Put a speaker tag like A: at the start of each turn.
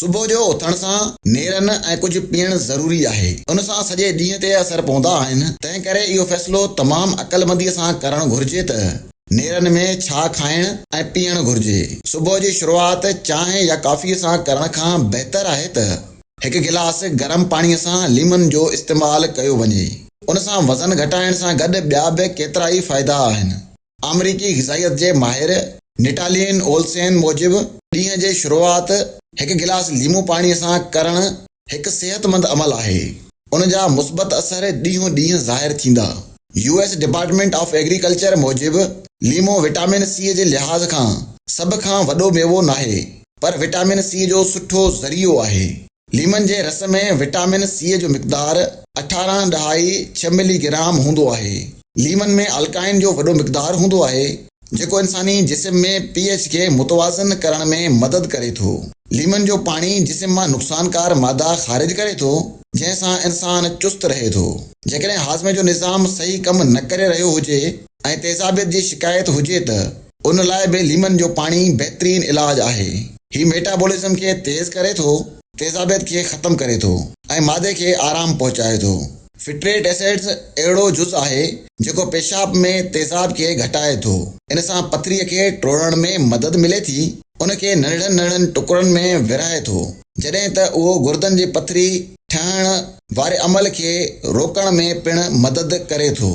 A: सुबुह जो उथण सां नेरनि ऐं कुझु पीअण ज़रूरी आहे। उन सां सॼे ॾींहं ते असर पवंदा आहिनि। तंहिं करे इहो फ़ैसिलो तमामु अक़लमंदीअ सां करणु घुरिजे त नेरनि में छा खाइण ऐं पीअण घुरिजे। सुबुह जी शुरूआति चांहि या कॉफ़ीअ सां करण खां बहितर आहे त हिकु गिलास गरम पाणीअ सां लीमन जो इस्तेमालु कयो वञे। उन सां वज़न घटाइण सां गॾु ॿिया बि केतिरा ई फ़ाइदा आहिनि। अमरीकी ग़िज़ाइयत जे माहिर नेटालियन ओल्सेन मूजिबि ॾींहं जी शुरूआति हिकु गिलास लीमो पाणीअ सां करणु हिकु सिहतमंद अमल आहे। उन जा मुस्बत असर ॾींहों ॾींहुं ज़ाहिर थींदा। US डिपार्टमेंट ऑफ एग्रीकल्चर मूजिबि लीमो विटामिन C जे लिहाज़ खां सभ खां वॾो मेवो नाहे, पर विटामिन C जो सुठो ज़रियो आहे। लीमन जे रस में विटामिन C जो मिक़दारु 18.6 मिलीग्राम हूंदो आहे। लीमन में अल्काइन जो वॾो मिक़दारु हूंदो आहे जेको इंसानी जिस्म में pH खे मुतवाज़न करण में मदद करे थो। लीमन जो पाणी जिस्म मां नुक़सानकार मादा ख़ारिज करे थो, जंहिंसां इंसान चुस्त रहे थो। जेकॾहिं हाज़मे जो निज़ाम सही कमु न करे रहियो हुजे ऐं तेज़ाबियत जी शिकायत हुजे त उन लाइ बि लीमन जो पाणी बहितरीन इलाज आहे। ही मेटाबॉलिज़म खे तेज़ करे थो, तेज़ाबियत खे ख़तम करे थो ऐं मादे खे आराम पहुचाए थो। फिट्रेट एसिड्स अहिड़ो जुज़ आहे जेको पेशाब में तेज़ाब खे घटाए थो। इन सां पथरीअ खे टोड़ण में मदद मिले थी। उन खे नंढड़नि नंढड़नि टुकड़नि में विरहाए थो, जॾहिं त उहो गुर्दनि जी पथरी ठहण वारे अमल खे रोकण में पिणु मदद करे थो।